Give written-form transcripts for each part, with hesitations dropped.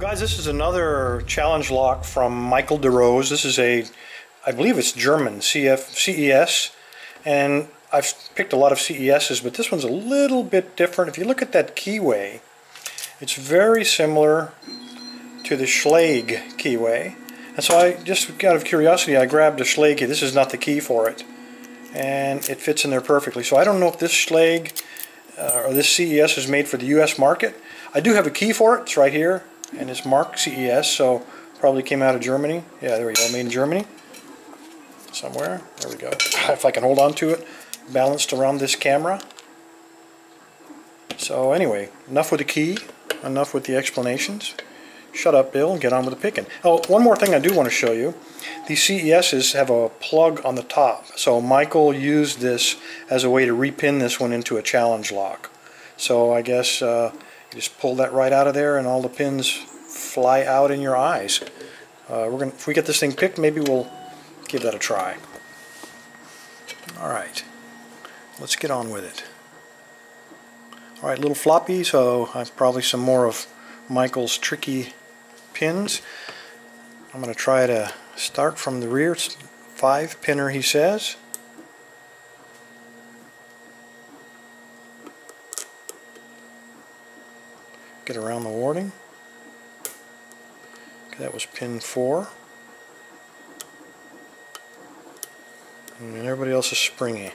Guys, this is another challenge lock from Michael DeRose. This is I believe it's German, CES, and I've picked a lot of CESs, but this one's a little bit different. If you look at that keyway, it's very similar to the Schlage keyway. And so I, just out of curiosity, I grabbed a Schlage key. This is not the key for it, and it fits in there perfectly. So I don't know if this Schlage or this CES is made for the US market. I do have a key for it. It's right here, and it's marked CES, so probably came out of Germany. Yeah, there we go, made in Germany somewhere. There we go. If I can hold on to it balanced around this camera. So anyway, enough with the key, enough with the explanations. Shut up, Bill, and get on with the picking. Oh, one more thing I do want to show you. These CESs have a plug on the top, so Michael used this as a way to repin this one into a challenge lock. So I guess you just pull that right out of there and all the pins fly out in your eyes. If we get this thing picked, maybe we'll give that a try. Alright, let's get on with it. Alright, little floppy, so I've probably some more of Michael's tricky pins. I'm going to try to start from the rear. It's 5-pinner, he says. Get around the warding. Okay, that was pin 4. And everybody else is springy.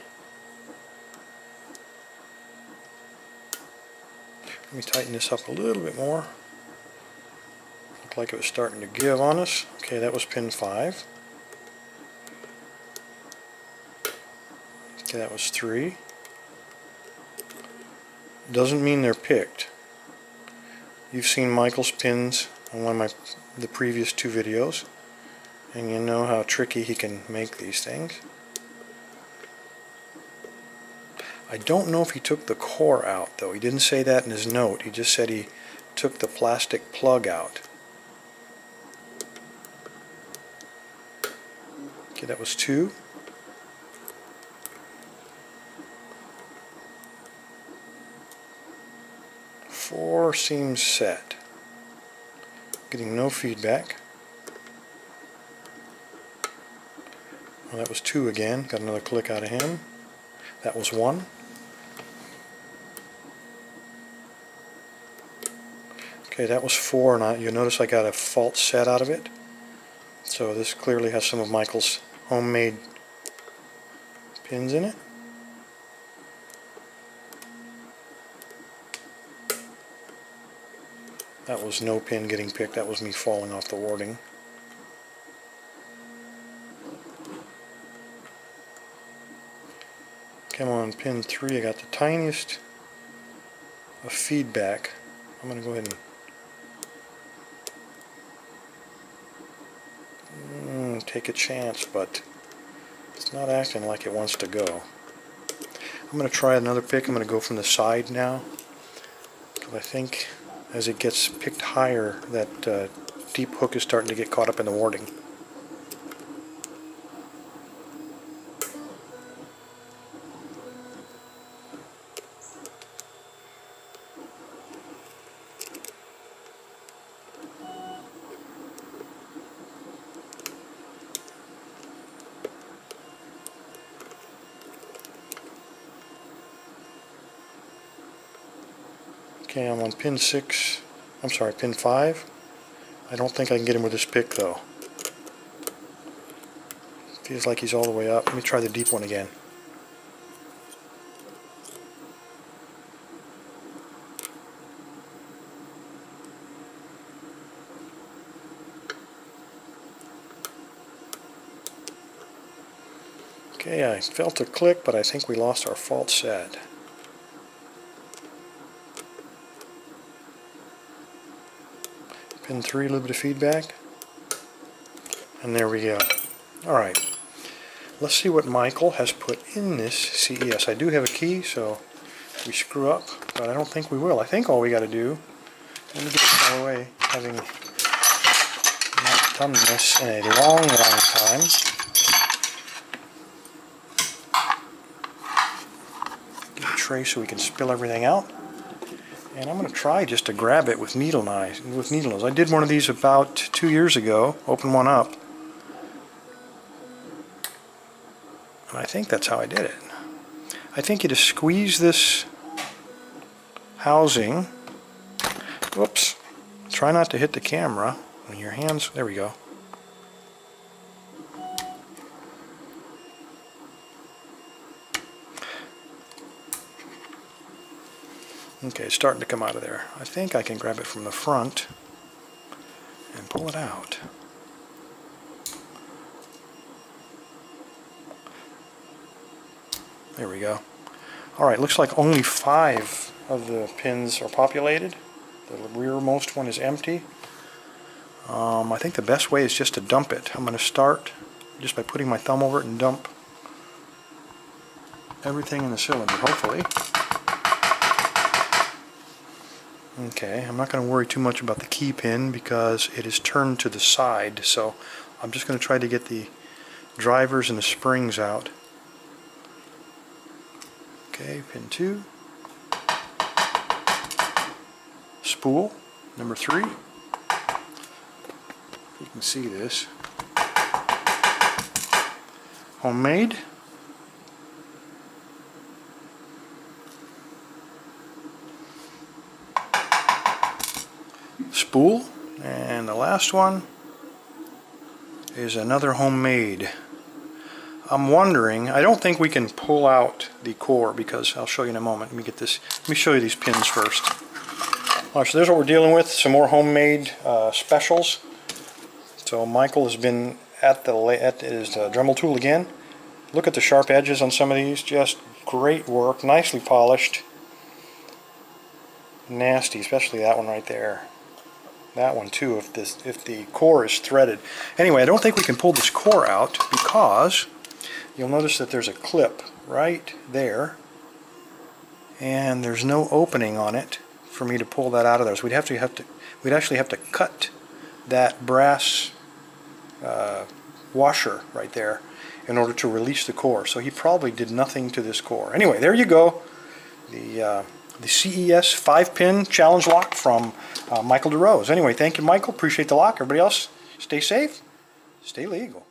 Let me tighten this up a little bit more. Looked like it was starting to give on us. Okay, that was pin 5. Okay, that was 3. Doesn't mean they're picked. You've seen Michael's pins on one of the previous 2 videos, and you know how tricky he can make these things. I don't know if he took the core out, though. He didn't say that in his note. He just said he took the plastic plug out. Okay, that was 2. Four seems set. Getting no feedback. Well, that was 2 again. Got another click out of him. That was 1. Okay, that was 4, and you notice I got a false set out of it. So this clearly has some of Michael's homemade pins in it. That was no pin getting picked. That was me falling off the warding. Come on, pin 3. I got the tiniest of feedback. I'm going to go ahead and take a chance, but it's not acting like it wants to go. I'm going to try another pick. I'm going to go from the side now, because I think as it gets picked higher, that deep hook is starting to get caught up in the warding. Okay, I'm on pin 6. I'm sorry, pin 5. I don't think I can get him with this pick, though. Feels like he's all the way up. Let me try the deep one again. Okay, I felt a click, but I think we lost our false set. Pin 3, a little bit of feedback, and there we go. Alright, let's see what Michael has put in this CES. I do have a key, so if we screw up, but I don't think we will. I think all we got to do, let me get this out of the way, having not done this in a long time. Get a tray so we can spill everything out. And I'm going to try just to grab it with needle nose. I did one of these about 2 years ago, open one up. And I think that's how I did it. I think you just squeeze this housing. Whoops. Try not to hit the camera. When your hands, there we go. Okay, it's starting to come out of there. I think I can grab it from the front and pull it out. There we go. Alright, looks like only 5 of the pins are populated. The rearmost one is empty. I think the best way is just to dump it. I'm going to start just by putting my thumb over it and dump everything in the cylinder, hopefully. Okay, I'm not going to worry too much about the key pin because it is turned to the side, so I'm just going to try to get the drivers and the springs out. Okay, pin 2. Spool, number 3. You can see this. Homemade. Spool, and the last one is another homemade. I'm wondering, I don't think we can pull out the core because I'll show you in a moment. Let me show you these pins first. Alright, so there's what we're dealing with, some more homemade specials. So Michael has been at his Dremel tool again. Look at the sharp edges on some of these, just great work, nicely polished. Nasty, especially that one right there. That one too, if the core is threaded. Anyway, I don't think we can pull this core out because you'll notice that there's a clip right there, and there's no opening on it for me to pull that out of there. So we'd actually have to cut that brass washer right there in order to release the core. So he probably did nothing to this core. Anyway, there you go. The CES 5-pin challenge lock from Michael DeRose. Anyway, thank you, Michael. Appreciate the lock. Everybody else, stay safe, stay legal.